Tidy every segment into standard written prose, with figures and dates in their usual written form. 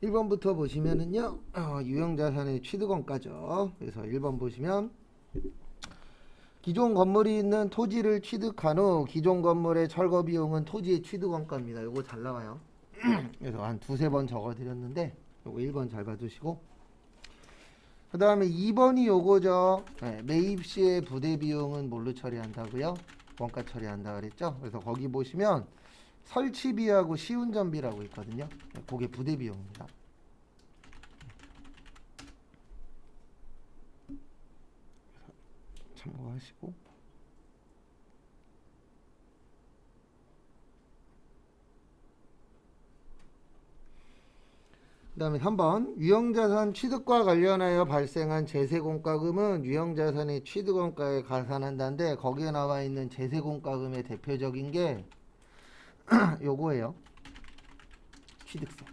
1번부터 보시면은요, 유형자산의 취득원가죠. 그래서 1번 보시면 기존 건물이 있는 토지를 취득한 후 기존 건물의 철거 비용은 토지의 취득원가입니다. 요거 잘 나와요. 그래서 한 두세 번 적어 드렸는데 요거 1번 잘 봐주시고, 그 다음에 2번이 요거죠. 네, 매입 시의 부대 비용은 뭘로 처리한다고요? 원가 처리한다 그랬죠. 그래서 거기 보시면 설치비하고 시운전비라고 있거든요. 네, 그게 부대 비용입니다. 참고하시고, 그 다음에 3번 유형자산 취득과 관련하여 발생한 제세공과금은 유형자산의 취득원가에 가산한다는데, 거기에 나와 있는 제세공과금의 대표적인 게 요거예요. 취득세.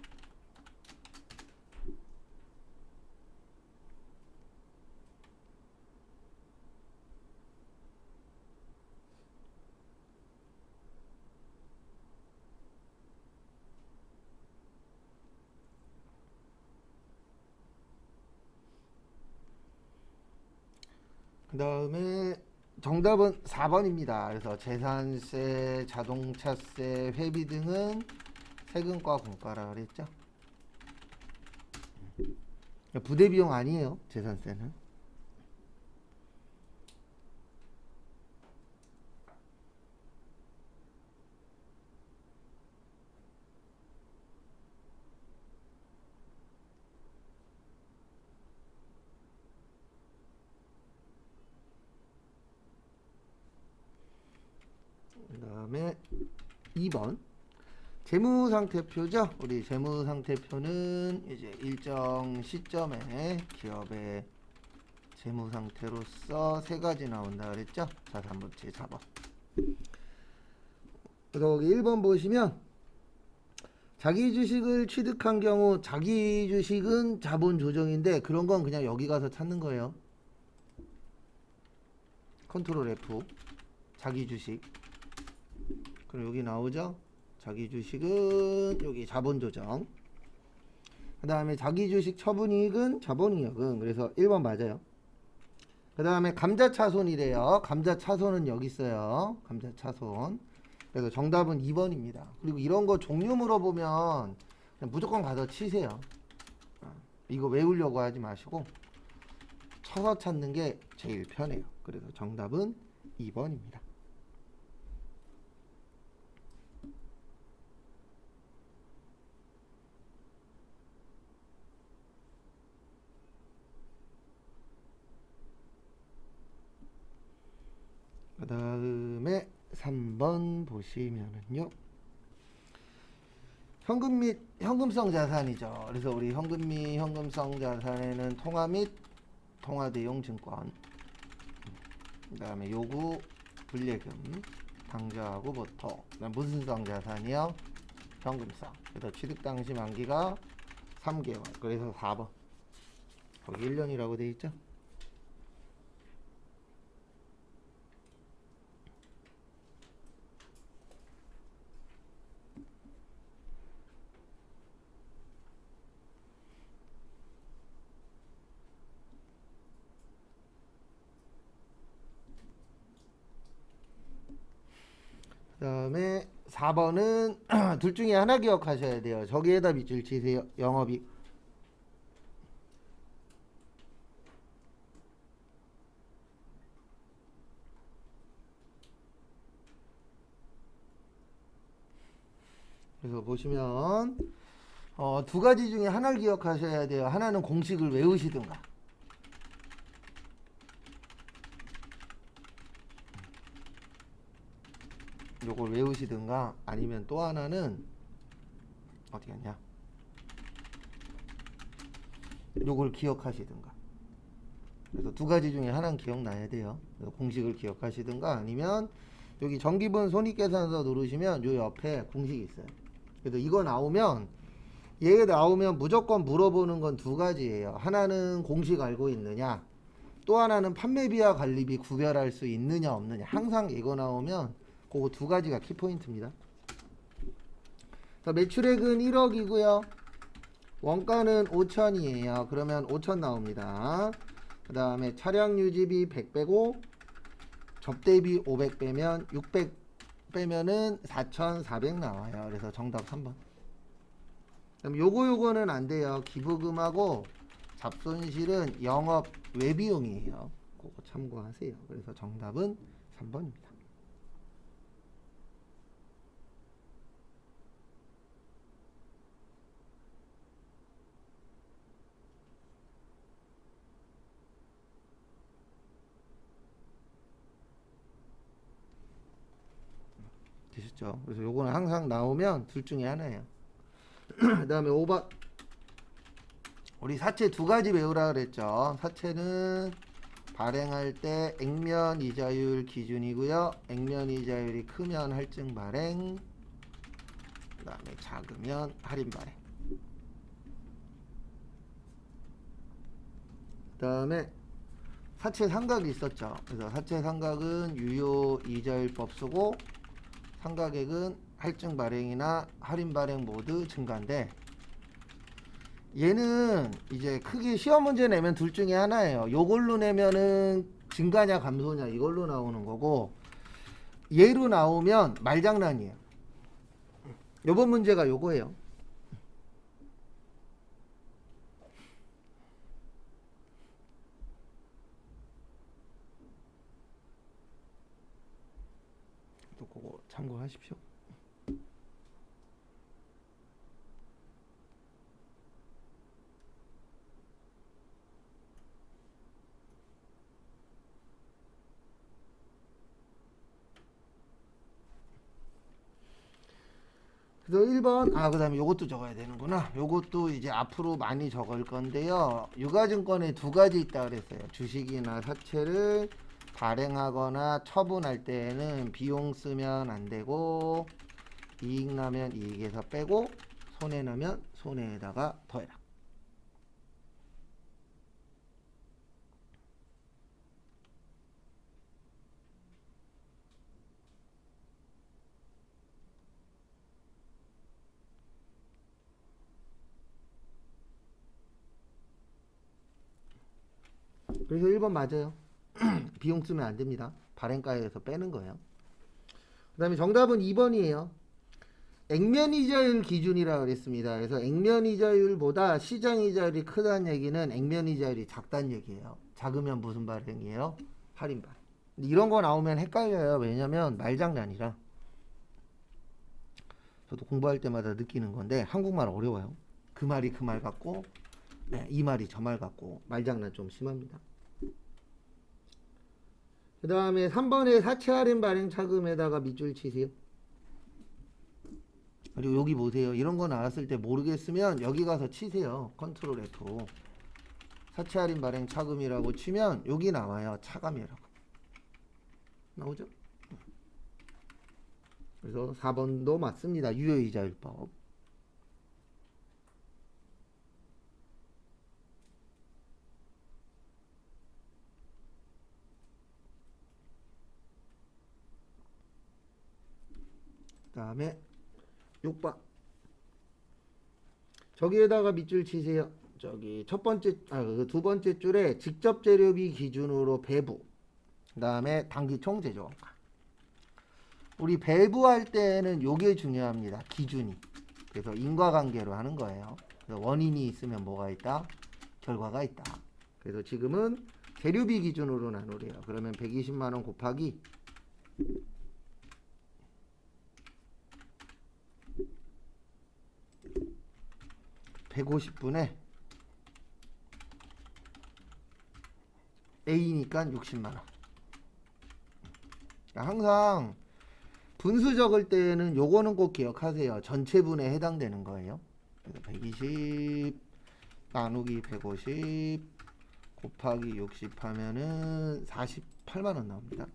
그 다음에 정답은 4번입니다. 그래서 재산세, 자동차세, 회비 등은 세금과 공과라 그랬죠. 부대 비용 아니에요, 재산세는. 그 다음에 2번 재무상태표죠. 우리 재무상태표는 이제 일정 시점에 기업의 재무상태로서 세 가지 나온다 그랬죠. 자산부채, 자본. 그래서 여기 1번 보시면 자기 주식을 취득한 경우, 자기 주식은 자본 조정인데 그런 건 그냥 여기 가서 찾는 거예요. 컨트롤 F, 자기 주식. 그럼 여기 나오죠. 자기 주식은 여기 자본 조정. 그 다음에 자기 주식 처분이익은 자본이익은, 그래서 1번 맞아요. 그 다음에 감자차손이래요. 감자차손은 여기 있어요. 감자차손. 그래서 정답은 2번입니다. 그리고 이런 거 종류 물어보면 그냥 무조건 가서 치세요. 이거 외우려고 하지 마시고 쳐서 찾는 게 제일 편해요. 그래서 정답은 2번입니다. 그 다음에 3번 보시면은요, 현금 및 현금성 자산이죠. 그래서 우리 현금 및 현금성 자산에는 통화 및 통화 대용 증권, 그 다음에 요구, 불예금, 당좌하고 보토. 그다음 무슨 성 자산이요? 현금성. 그래서 취득 당시 만기가 3개월. 그래서 4번. 거기 1년이라고 돼 있죠. 그 다음에 4번은 둘 중에 하나 기억하셔야 돼요. 저기에다 밑줄 치세요. 영업이익. 그래서 보시면 두 가지 중에 하나를 기억하셔야 돼요. 하나는 공식을 외우시든가, 요걸 외우시든가, 아니면 또 하나는 어디 갔냐, 요걸 기억하시든가. 그래서 두 가지 중에 하나는 기억나야 돼요. 그래서 공식을 기억하시든가, 아니면 여기 정기분 손익계산서 누르시면 요 옆에 공식이 있어요. 그래서 이거 나오면, 얘 나오면 무조건 물어보는 건 두 가지예요. 하나는 공식 알고 있느냐, 또 하나는 판매비와 관리비 구별할 수 있느냐 없느냐. 항상 이거 나오면 그거 두 가지가 키포인트입니다. 자, 매출액은 1억이고요. 원가는 5천이에요. 그러면 5천 나옵니다. 그 다음에 차량 유지비 100 빼고 접대비 500 빼면 600 빼면은 4,400 나와요. 그래서 정답 3번. 그럼 요거는 안 돼요. 기부금하고 잡손실은 영업 외비용이에요. 그거 참고하세요. 그래서 정답은 3번입니다. 되셨죠? 그래서 요거는 항상 나오면 둘 중에 하나예요. 그 다음에 5번. 우리 사채 두 가지 외우라 그랬죠. 사채는 발행할 때 액면 이자율 기준이고요. 액면 이자율이 크면 할증 발행, 그 다음에 작으면 할인 발행. 그 다음에 사채 상각이 있었죠. 그래서 사채 상각은 유효 이자율법 쓰고 상각액은 할증 발행이나 할인 발행 모두 증가인데, 얘는 이제 크게 시험 문제 내면 둘 중에 하나예요. 요걸로 내면은 증가냐 감소냐 이걸로 나오는 거고, 얘로 나오면 말장난이에요. 요번 문제가 요거예요. 또 그거 참고하십시오. 그래서 1번, 그 다음에 요것도 적어야 되는구나. 요것도 이제 앞으로 많이 적을 건데요. 유가증권에 두 가지 있다 그랬어요. 주식이나 사채를 발행하거나 처분할 때에는 비용 쓰면 안 되고, 이익 나면 이익에서 빼고, 손해 나면 손해에다가 더해라. 그래서 1번 맞아요. 비용 쓰면 안 됩니다. 발행가에서 빼는 거예요. 그 다음에 정답은 2번이에요. 액면이자율 기준이라 그랬습니다. 그래서 액면이자율보다 시장이자율이 크다는 얘기는 액면이자율이 작다는 얘기예요. 작으면 무슨 발행이에요? 할인 발행. 이런 거 나오면 헷갈려요. 왜냐면 말장난이라. 저도 공부할 때마다 느끼는 건데 한국말 어려워요. 그 말이 그 말 같고, 네, 이 말이 저 말 같고 말장난 좀 심합니다. 그 다음에 3번에 사채 할인 발행 차금에다가 밑줄 치세요. 그리고 여기 보세요. 이런 거 나왔을 때 모르겠으면 여기 가서 치세요. 컨트롤 F. 사채 할인 발행 차금이라고 치면 여기 나와요. 차감이라고. 나오죠? 그래서 4번도 맞습니다. 유효이자율법. 그 다음에 6번. 저기에다가 밑줄 치세요. 저기 첫 번째, 두 번째 줄에 직접 재료비 기준으로 배부. 그 다음에 당기총 제조원가. 우리 배부할 때는 요게 중요합니다. 기준이. 그래서 인과관계로 하는 거예요. 그래서 원인이 있으면 뭐가 있다? 결과가 있다. 그래서 지금은 재료비 기준으로 나누래요. 그러면 120만원 곱하기 150분에 A니까 60만원. 항상 분수 적을 때는 요거는 꼭 기억하세요. 전체분에 해당되는 거예요. 그래서 120 나누기 150 곱하기 60 하면은 48만원 나옵니다.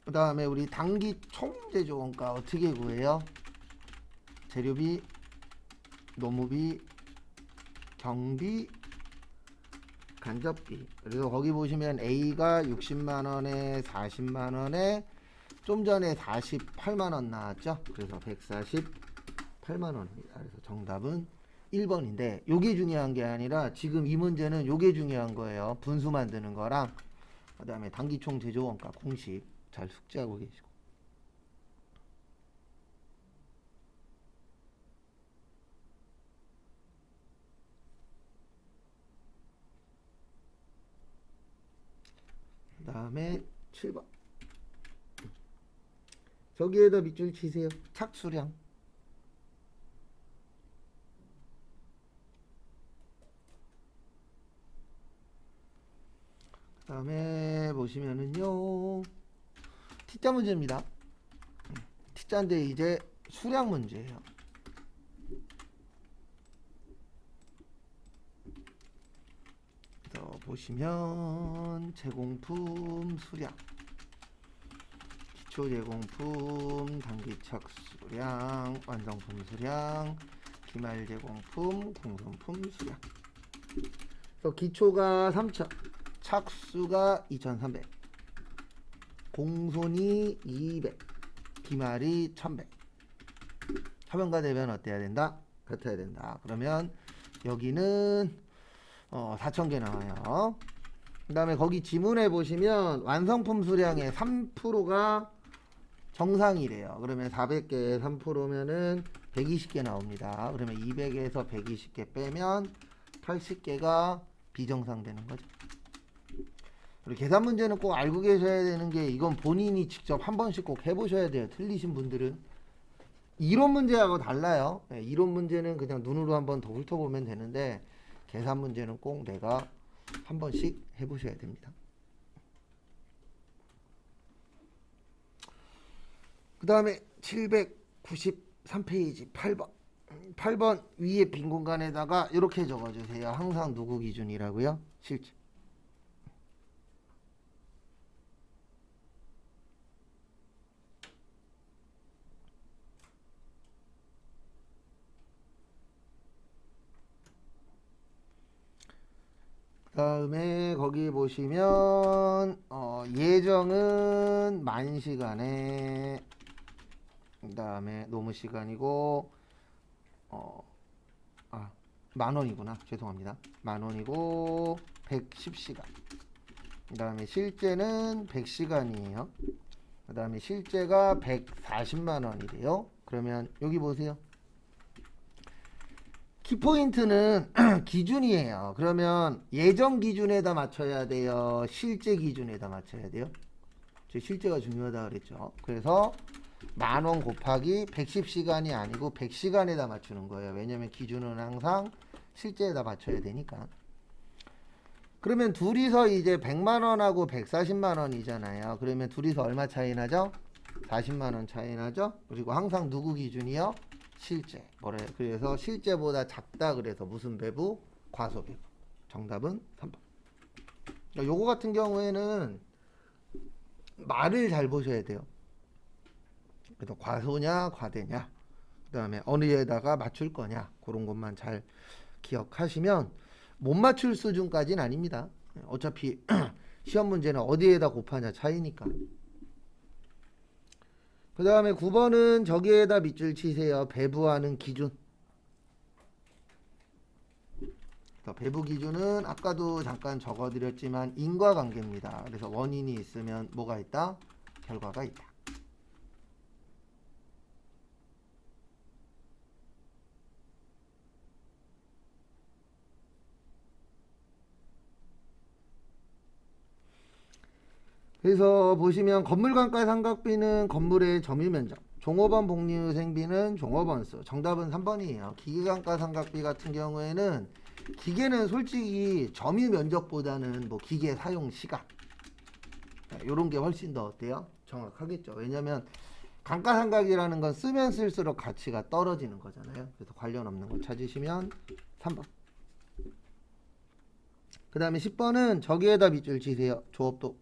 그 다음에 우리 당기 총제조원가 어떻게 구해요? 재료비, 노무비, 경비, 간접비. 그래서 거기 보시면 A가 60만원에 40만원에 좀 전에 48만원 나왔죠. 그래서 148만원입니다. 그래서 정답은 1번인데 요게 중요한 게 아니라 지금 이 문제는 요게 중요한 거예요. 분수 만드는 거랑 그 다음에 단기총 제조원가 공식 잘 숙지하고 계시고. 그 다음에 7번. 저기에다 밑줄 치세요. 착수량. 그 다음에 보시면은요. T자 문제입니다. T자인데 이제 수량 문제예요. 그래서 보시면 제공품 수량. 기초 제공품, 단기 착수량, 완성품 수량, 기말 제공품, 공성품 수량. 그래서 기초가 3,000, 착수가 2,300, 공손이 200, 기말이 1,100. 화면과 대변 어때야 된다? 같아야 된다. 그러면 여기는 4,000개 나와요. 그 다음에 거기 지문에 보시면 완성품 수량의 3%가 정상이래요. 그러면 400개에 3%면은 120개 나옵니다. 그러면 200에서 120개 빼면 80개가 비정상 되는 거죠. 그리고 계산 문제는 꼭 알고 계셔야 되는 게 이건 본인이 직접 한 번씩 꼭 해보셔야 돼요. 틀리신 분들은. 이론 문제하고 달라요. 이론 문제는 그냥 눈으로 한번 더 훑어보면 되는데 계산 문제는 꼭 내가 한 번씩 해보셔야 됩니다. 그 다음에 793페이지 8번. 8번 위에 빈 공간에다가 이렇게 적어주세요. 항상 누구 기준이라고요? 실제. 그 다음에 거기 보시면 예정은 만시간에 그 다음에 노무시간이고 만원이구나. 죄송합니다. 만원이고 110시간. 그 다음에 실제는 100시간이에요. 그 다음에 실제가 140만원이래요. 그러면 여기 보세요. 키포인트는 기준이에요. 그러면 예정 기준에다 맞춰야 돼요? 실제 기준에다 맞춰야 돼요? 제 실제가 중요하다 그랬죠. 그래서 만원 곱하기 110시간이 아니고 100시간에다 맞추는 거예요. 왜냐면 기준은 항상 실제에다 맞춰야 되니까. 그러면 둘이서 이제 100만원하고 140만원이잖아요. 그러면 둘이서 얼마 차이 나죠? 40만원 차이 나죠? 그리고 항상 누구 기준이요? 실제. 그래서 실제보다 작다 그래서 무슨 배부? 과소배부. 정답은 3번. 요거 같은 경우에는 말을 잘 보셔야 돼요. 그래서 과소냐 과대냐 그 다음에 어느에다가 맞출 거냐 그런 것만 잘 기억하시면 못 맞출 수준까지는 아닙니다. 어차피 시험 문제는 어디에다 곱하냐 차이니까. 그 다음에 9번은 저기에다 밑줄 치세요. 배부하는 기준. 배부 기준은 아까도 잠깐 적어드렸지만 인과관계입니다. 그래서 원인이 있으면 뭐가 있다? 결과가 있다. 그래서 보시면 건물관가 상각비는 건물의 점유면적, 종업원 복리후생비는 종업원수. 정답은 3번이에요. 기계관가 상각비 같은 경우에는 기계는 솔직히 점유면적보다는 뭐 기계 사용 시간 요런 게 훨씬 더 어때요? 정확하겠죠. 왜냐면 감가상각이라는 건 쓰면 쓸수록 가치가 떨어지는 거잖아요. 그래서 관련 없는 거 찾으시면 3번. 그 다음에 10번은 저기에다 밑줄 치세요. 조업도.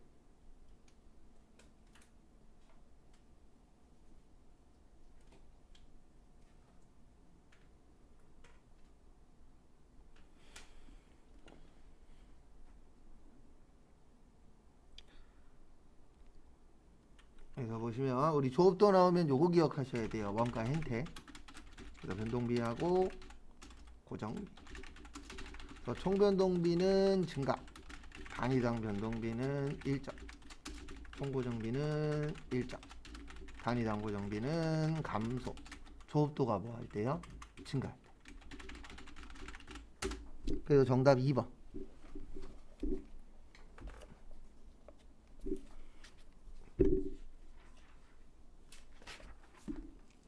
그래서 보시면 우리 조업도 나오면 요거 기억하셔야 돼요. 원가 행태. 그래서 변동비하고 고정비. 그래서 총변동비는 증가. 단위당 변동비는 일정. 총고정비는 일정. 단위당 고정비는 감소. 조업도가 뭐 할 때요? 증가할 때. 그래서 정답 2번.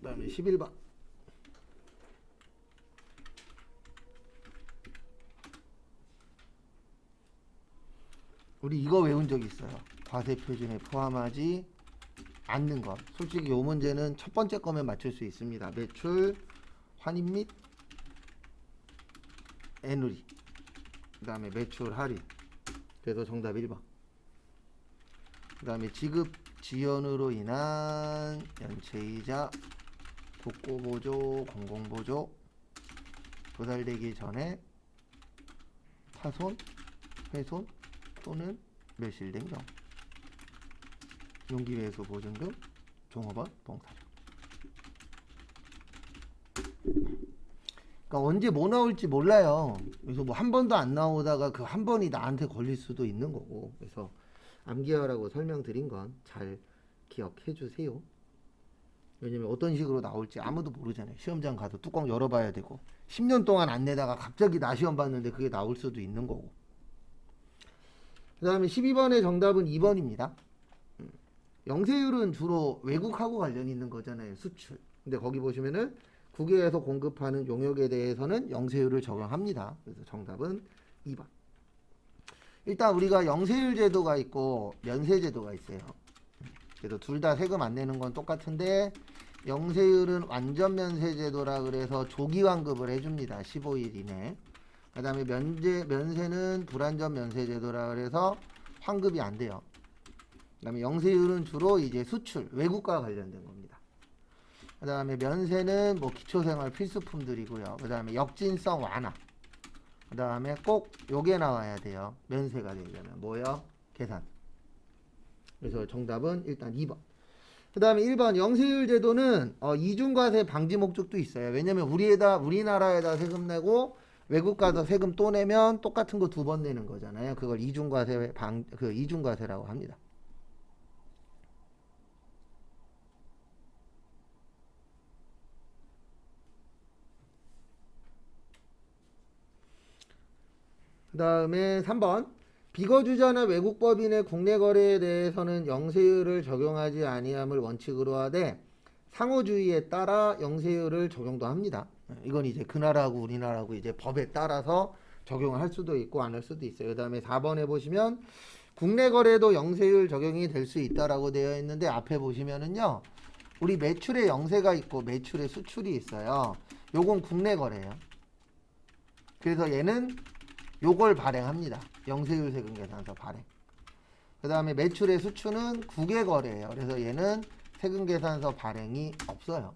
그 다음에 11번. 우리 이거 외운 적 있어요. 과세 표준에 포함하지 않는 것. 솔직히 이 문제는 첫 번째 거면 맞출 수 있습니다. 매출, 환입 및 애누리. 그 다음에 매출 할인. 그래서 정답 1번. 그 다음에 지급 지연으로 인한 연체이자 독고보조, 공공보조 도달되기 전에 파손, 훼손 또는 멸실된 경우 용기매수 보증금, 종업원 봉사료. 그러니까 언제 뭐 나올지 몰라요. 그래서 뭐 한 번도 안 나오다가 그 한 번이 나한테 걸릴 수도 있는 거고. 그래서 암기하라고 설명드린 건 잘 기억해 주세요. 왜냐면 어떤 식으로 나올지 아무도 모르잖아요. 시험장 가도 뚜껑 열어봐야 되고 10년 동안 안 내다가 갑자기 나 시험 봤는데 그게 나올 수도 있는 거고. 그 다음에 12번의 정답은 2번입니다. 영세율은 주로 외국하고 관련이 있는 거잖아요. 수출. 근데 거기 보시면은 국외에서 공급하는 용역에 대해서는 영세율을 적용합니다. 그래서 정답은 2번. 일단 우리가 영세율 제도가 있고 면세 제도가 있어요. 그래서 둘 다 세금 안 내는 건 똑같은데 영세율은 완전 면세 제도라 그래서 조기 환급을 해줍니다. 15일 이내. 그 다음에 면세는 불완전 면세 제도라 그래서 환급이 안 돼요. 그 다음에 영세율은 주로 이제 수출, 외국과 관련된 겁니다. 그 다음에 면세는 뭐 기초생활 필수품들이고요. 그 다음에 역진성 완화. 그 다음에 꼭 요게 나와야 돼요. 면세가 되려면 뭐요? 계산. 그래서 정답은 일단 2번. 그 다음에 1번 영세율 제도는 이중과세 방지 목적도 있어요. 왜냐면 우리나라에다 세금 내고 외국 가서 세금 또 내면 똑같은 거 두 번 내는 거잖아요. 그걸 이중과세라고 합니다. 그 다음에 3번 비거주자나 외국법인의 국내 거래에 대해서는 영세율을 적용하지 아니함을 원칙으로 하되 상호주의에 따라 영세율을 적용도 합니다. 이건 이제 그 나라하고 우리나라하고 이제 법에 따라서 적용을 할 수도 있고 안 할 수도 있어요. 그 다음에 4번에 보시면 국내 거래도 영세율 적용이 될 수 있다라고 되어 있는데 앞에 보시면은요 우리 매출에 영세가 있고 매출에 수출이 있어요. 요건 국내 거래예요. 그래서 얘는 요걸 발행합니다. 영세율 세금 계산서 발행. 그 다음에 매출의 수출은 국외 거래예요. 그래서 얘는 세금 계산서 발행이 없어요.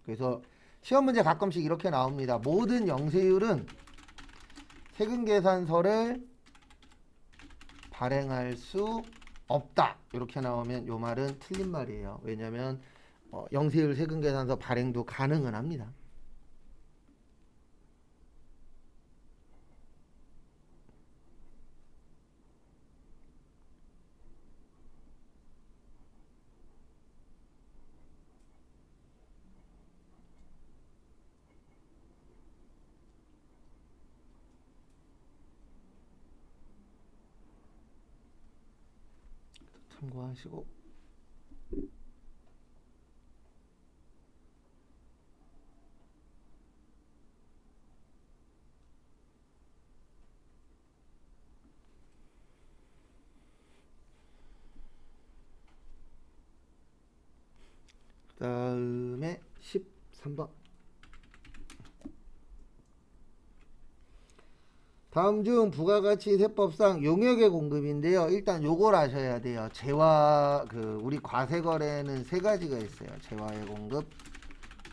그래서 시험 문제 가끔씩 이렇게 나옵니다. 모든 영세율은 세금 계산서를 발행할 수 없다. 이렇게 나오면 요 말은 틀린 말이에요. 왜냐하면 영세율 세금 계산서 발행도 가능은 합니다. 참고하시고 그 다음에 13번 다음 중 부가가치 세법상 용역의 공급인데요. 일단 요걸 아셔야 돼요. 재화 우리 과세거래는 세 가지가 있어요. 재화의 공급,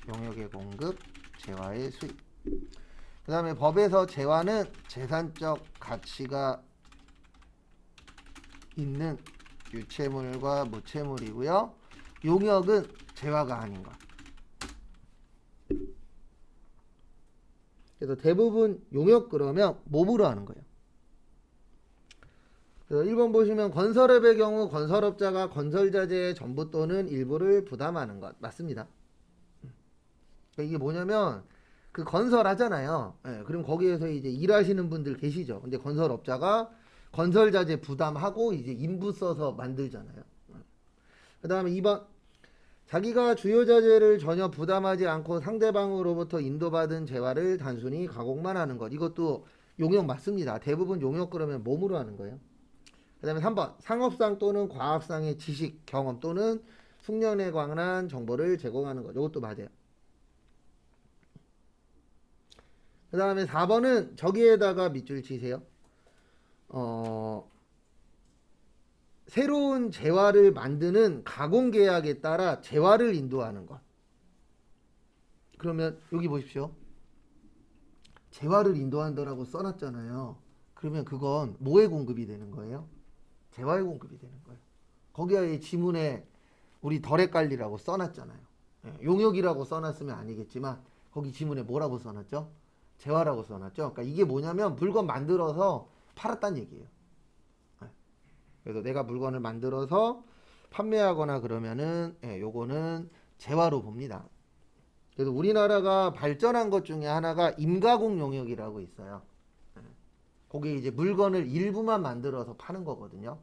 용역의 공급, 재화의 수입. 그 다음에 법에서 재화는 재산적 가치가 있는 유체물과 무체물이고요. 용역은 재화가 아닌 것. 그래서 대부분 용역 그러면 몸으로 하는 거예요. 그래서 1번 보시면 건설업의 경우 건설업자가 건설자재의 전부 또는 일부를 부담하는 것. 맞습니다. 그러니까 이게 뭐냐면 그 건설하잖아요. 예, 그럼 거기에서 이제 일하시는 분들 계시죠. 근데 건설업자가 건설자재 부담하고 이제 인부 써서 만들잖아요. 그 다음에 2번 자기가 주요 자재를 전혀 부담하지 않고 상대방으로부터 인도받은 재화를 단순히 가공만 하는 것. 이것도 용역 맞습니다. 대부분 용역 그러면 몸으로 하는 거예요. 그 다음에 3번 상업상 또는 과학상의 지식, 경험 또는 숙련에 관한 정보를 제공하는 것. 이것도 맞아요. 그 다음에 4번은 저기에다가 밑줄 치세요. 새로운 재화를 만드는 가공계약에 따라 재화를 인도하는 것. 그러면 여기 보십시오. 재화를 인도한다라고 써놨잖아요. 그러면 그건 뭐에 공급이 되는 거예요? 재화에 공급이 되는 거예요. 거기에 지문에 우리 덜 헷갈리라고 써놨잖아요. 용역이라고 써놨으면 아니겠지만 거기 지문에 뭐라고 써놨죠? 재화라고 써놨죠. 그러니까 이게 뭐냐면 물건 만들어서 팔았다는 얘기예요. 그래서 내가 물건을 만들어서 판매하거나 그러면은 요거는 재화로 봅니다. 그래서 우리나라가 발전한 것 중에 하나가 임가공 용역이라고 있어요. 거기에 이제 물건을 일부만 만들어서 파는 거거든요.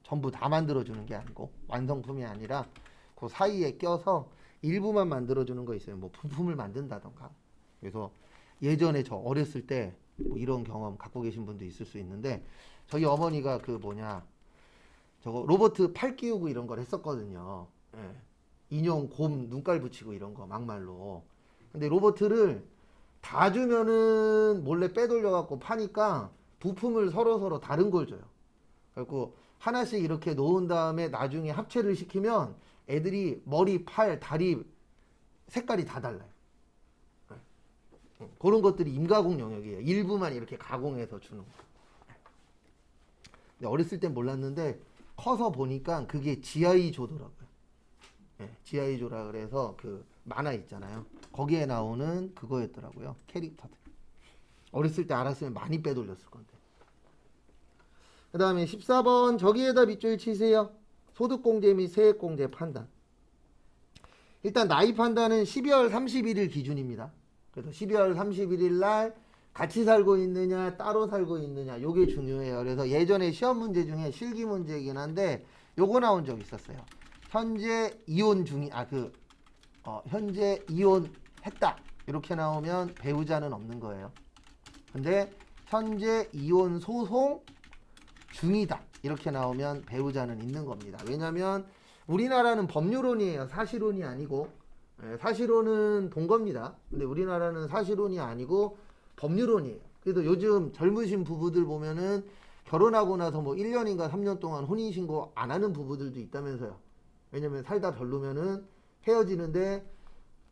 전부 다 만들어주는 게 아니고 완성품이 아니라 그 사이에 껴서 일부만 만들어주는 거 있어요. 뭐 부품을 만든다던가. 그래서 예전에 저 어렸을 때 뭐 이런 경험 갖고 계신 분도 있을 수 있는데 저희 어머니가 그 뭐냐 저거 로버트 팔 끼우고 이런 걸 했었거든요. 예. 인형 곰 눈깔 붙이고 이런 거 막말로. 근데 로버트를 다 주면은 몰래 빼돌려 갖고 파니까 부품을 서로 다른 걸 줘요. 그래갖고 하나씩 이렇게 놓은 다음에 나중에 합체를 시키면 애들이 머리, 팔, 다리 색깔이 다 달라요. 그런 것들이 임가공 영역이에요. 일부만 이렇게 가공해서 주는 거. 근데 어렸을 땐 몰랐는데 커서 보니까 그게 G.I. 조더라고요. G.I. 조라 그래서 그 만화 있잖아요. 거기에 나오는 그거였더라고요. 캐릭터들. 어렸을 때 알았으면 많이 빼돌렸을 건데. 그 다음에 14번 저기에다 밑줄 치세요. 소득공제 및 세액공제 판단. 일단 나이 판단은 12월 31일 기준입니다. 그래서 12월 31일 날 같이 살고 있느냐 따로 살고 있느냐 요게 중요해요. 그래서 예전에 시험 문제 중에 실기 문제이긴 한데 요거 나온 적 있었어요. 현재 이혼 중이 현재 이혼했다 이렇게 나오면 배우자는 없는 거예요. 근데 현재 이혼 소송 중이다 이렇게 나오면 배우자는 있는 겁니다. 왜냐면 우리나라는 법률론이에요. 사실론이 아니고. 사실론은 본 겁니다. 근데 우리나라는 사실론이 아니고 법률론이에요. 그래서 요즘 젊으신 부부들 보면은 결혼하고 나서 뭐 1년인가 3년 동안 혼인신고 안 하는 부부들도 있다면서요. 왜냐면 살다 별로면은 헤어지는데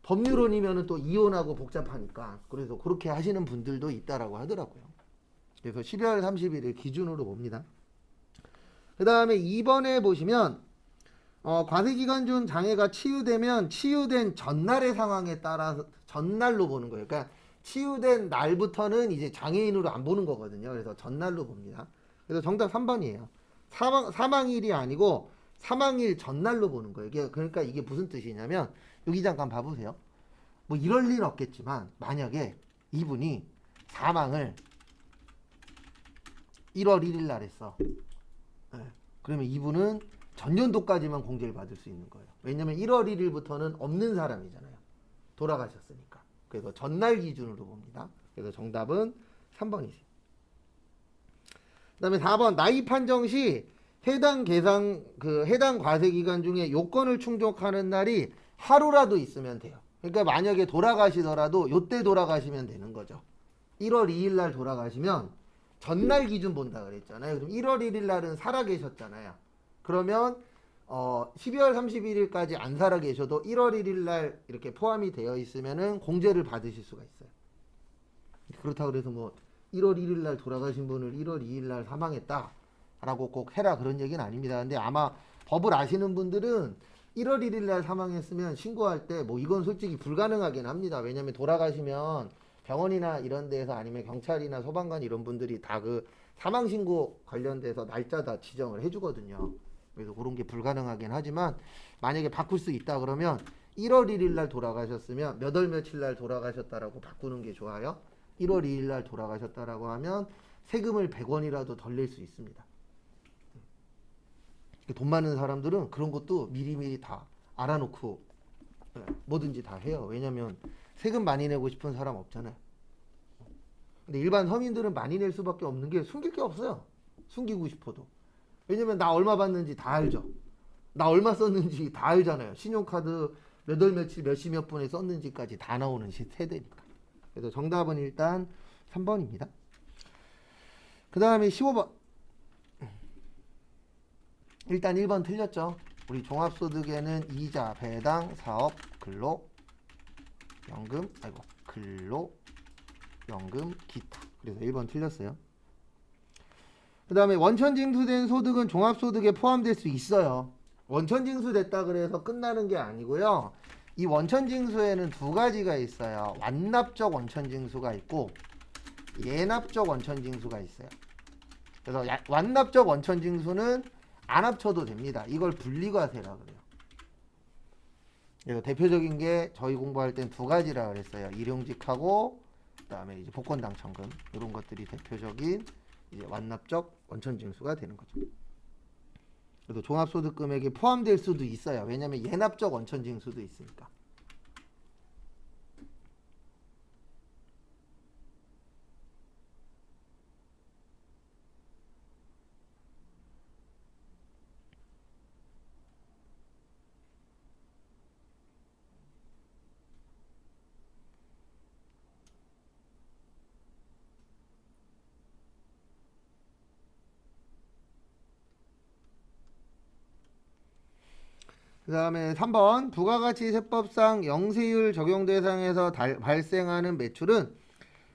법률론이면은 또 이혼하고 복잡하니까. 그래서 그렇게 하시는 분들도 있다라고 하더라고요. 그래서 12월 31일 기준으로 봅니다. 그 다음에 2번에 보시면 과세기간 중 장애가 치유되면 치유된 전날의 상황에 따라서 전날로 보는 거예요. 그러니까 치유된 날부터는 이제 장애인으로 안 보는 거거든요. 그래서 전날로 봅니다. 그래서 정답 3번이에요. 사망일이 아니고 사망일 전날로 보는 거예요. 그러니까 이게 무슨 뜻이냐면 여기 잠깐 봐보세요. 뭐 이럴 일 없겠지만 만약에 이분이 사망을 1월 1일 날 했어. 그러면 이분은 전년도까지만 공제를 받을 수 있는 거예요. 왜냐면 1월 1일부터는 없는 사람이잖아요. 돌아가셨으니까. 그래서 전날 기준으로 봅니다. 그래서 정답은 3번이지. 그 다음에 4번 나이 판정 시 해당 과세 기간 중에 요건을 충족하는 날이 하루라도 있으면 돼요. 그러니까 만약에 돌아가시더라도 요때 돌아가시면 되는 거죠. 1월 2일 날 돌아가시면 전날 기준 본다 그랬잖아요. 그럼 1월 1일 날은 살아 계셨잖아요. 그러면 12월 31일까지 안 살아 계셔도 1월 1일 날 이렇게 포함이 되어 있으면은 공제를 받으실 수가 있어요. 그렇다고 그래서 뭐 1월 1일 날 돌아가신 분을 1월 2일 날 사망했다 라고 꼭 해라 그런 얘기는 아닙니다. 근데 아마 법을 아시는 분들은 1월 1일 날 사망했으면 신고할 때 뭐 이건 솔직히 불가능하긴 합니다. 왜냐면 돌아가시면 병원이나 이런 데에서 아니면 경찰이나 소방관 이런 분들이 다 그 사망 신고 관련돼서 날짜 다 지정을 해주거든요. 그래서 그런 게 불가능하긴 하지만 만약에 바꿀 수 있다 그러면 1월 1일 날 돌아가셨으면 몇 월 며칠 날 돌아가셨다라고 바꾸는 게 좋아요. 1월 2일 날 돌아가셨다라고 하면 세금을 100원이라도 덜 낼 수 있습니다. 돈 많은 사람들은 그런 것도 미리미리 다 알아놓고 뭐든지 다 해요. 왜냐면 세금 많이 내고 싶은 사람 없잖아요. 근데 일반 서민들은 많이 낼 수밖에 없는 게 숨길 게 없어요. 숨기고 싶어도. 왜냐면 나 얼마 받는지 다 알죠. 나 얼마 썼는지 다 알잖아요. 신용카드 몇 월 며칠 몇십 분에 썼는지까지 다 나오는 세대니까. 그래서 정답은 일단 3번입니다. 그 다음에 15번. 일단 1번 틀렸죠. 우리 종합소득에는 이자, 배당, 사업, 근로, 연금, 근로, 연금, 기타. 그래서 1번 틀렸어요. 그 다음에 원천징수된 소득은 종합소득에 포함될 수 있어요. 원천징수됐다 그래서 끝나는 게 아니고요. 이 원천징수에는 두 가지가 있어요. 완납적 원천징수가 있고 예납적 원천징수가 있어요. 그래서 완납적 원천징수는 안 합쳐도 됩니다. 이걸 분리과세라 그래요. 그래서 대표적인 게 저희 공부할 땐 두 가지라 그랬어요. 일용직하고 그다음에 이제 복권당첨금 이런 것들이 대표적인 이제 완납적 원천징수가 되는 거죠. 그래서 종합소득금액에 포함될 수도 있어요. 왜냐하면 예납적 원천징수도 있으니까. 그 다음에 3번 부가가치세법상 영세율 적용 대상에서 발생하는 매출은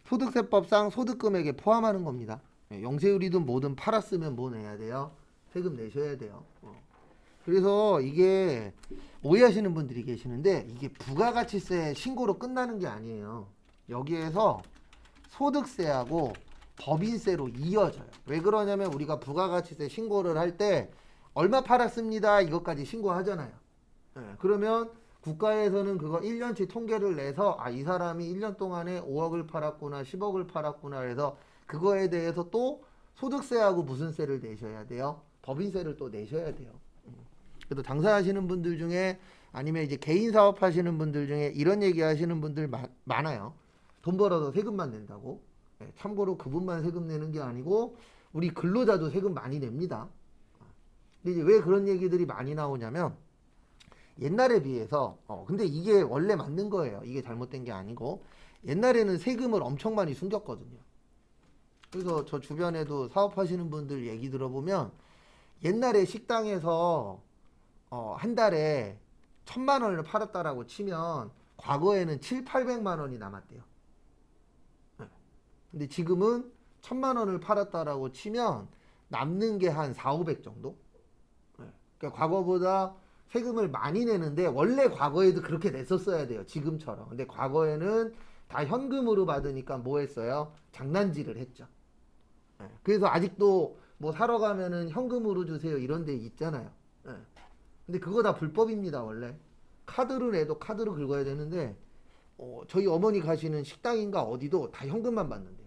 소득세법상 소득금액에 포함하는 겁니다. 영세율이든 뭐든 팔았으면 뭐 내야 돼요? 세금 내셔야 돼요. 그래서 이게 오해하시는 분들이 계시는데 이게 부가가치세 신고로 끝나는 게 아니에요. 여기에서 소득세하고 법인세로 이어져요. 왜 그러냐면 우리가 부가가치세 신고를 할 때 얼마 팔았습니다 이것까지 신고하잖아요. 그러면 국가에서는 그거 1년치 통계를 내서 이 사람이 1년 동안에 5억을 팔았구나 10억을 팔았구나 그래서 그거에 대해서 또 소득세하고 무슨 세를 내셔야 돼요? 법인세를 또 내셔야 돼요. 그래도 장사하시는 분들 중에 아니면 이제 개인 사업 하시는 분들 중에 이런 얘기 하시는 분들 많아요. 돈 벌어서 세금만 낸다고. 참고로 그분만 세금 내는 게 아니고 우리 근로자도 세금 많이 냅니다. 근데 이제 왜 그런 얘기들이 많이 나오냐면 옛날에 비해서 근데 이게 원래 맞는 거예요. 이게 잘못된 게 아니고 옛날에는 세금을 엄청 많이 숨겼거든요. 그래서 저 주변에도 사업하시는 분들 얘기 들어보면 옛날에 식당에서 한 달에 1,000만 원을 팔았다라고 치면 과거에는 7, 800만 원이 남았대요. 근데 지금은 1,000만 원을 팔았다라고 치면 남는 게 한 4, 500 정도? 그러니까 과거보다 세금을 많이 내는데 원래 과거에도 그렇게 냈었어야 돼요. 지금처럼. 근데 과거에는 다 현금으로 받으니까 뭐 했어요? 장난질을 했죠. 그래서 아직도 뭐 사러 가면은 현금으로 주세요 이런 데 있잖아요. 근데 그거 다 불법입니다. 원래 카드를 내도 카드로 긁어야 되는데 저희 어머니 가시는 식당인가 어디도 다 현금만 받는데요.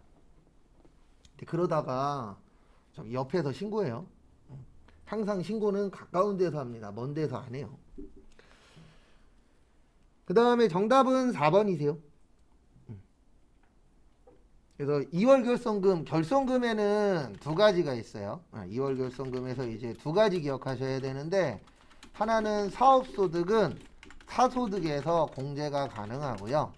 근데 그러다가 저기 옆에서 신고해요. 항상 신고는 가까운 데서 합니다. 먼 데서 안 해요. 그 다음에 정답은 4번이세요. 그래서 2월 결손금에는 두 가지가 있어요. 2월 결손금에서 이제 두 가지 기억하셔야 되는데 하나는 사업소득은 타소득에서 공제가 가능하고요.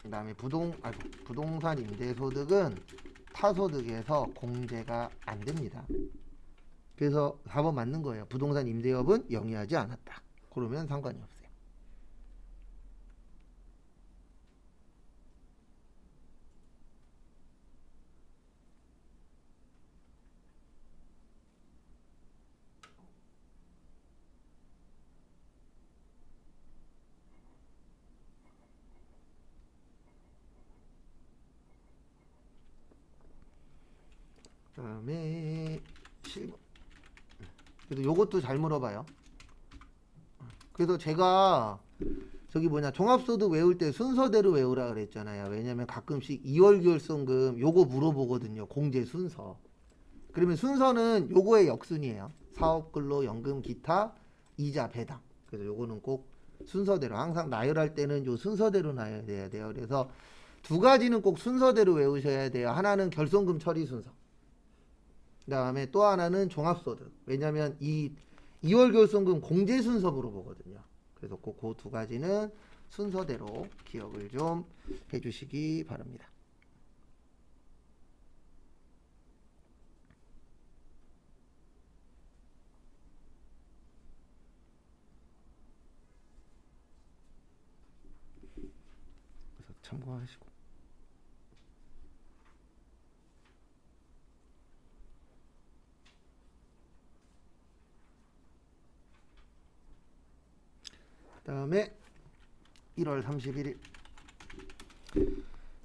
그 다음에 부동산 임대소득은 타소득에서 공제가 안 됩니다. 그래서 4번 맞는 거예요. 부동산 임대업은 영위하지 않았다. 그러면 상관이 없어요. 다음에 그래도 요것도 잘 물어봐요. 그래서 제가 저기 종합소득 외울 때 순서대로 외우라 그랬잖아요. 왜냐면 가끔씩 2월 결손금 요거 물어보거든요. 공제 순서. 그러면 순서는 요거의 역순이에요. 사업근로, 연금, 기타, 이자, 배당. 그래서 요거는 꼭 순서대로 항상 나열할 때는 요 순서대로 나열해야 돼요. 그래서 두 가지는 꼭 순서대로 외우셔야 돼요. 하나는 결손금 처리 순서. 그 다음에 또 하나는 종합소득. 왜냐면 이 2월 결손금 공제 순서 물어보거든요. 그래서 꼭 그 두 가지는 순서대로 기억을 좀 해주시기 바랍니다. 그래서 참고하시고. 그 다음에 1월 31일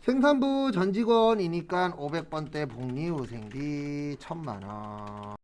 생산부 전 직원이니까 500번대 복리후생비 1000만원.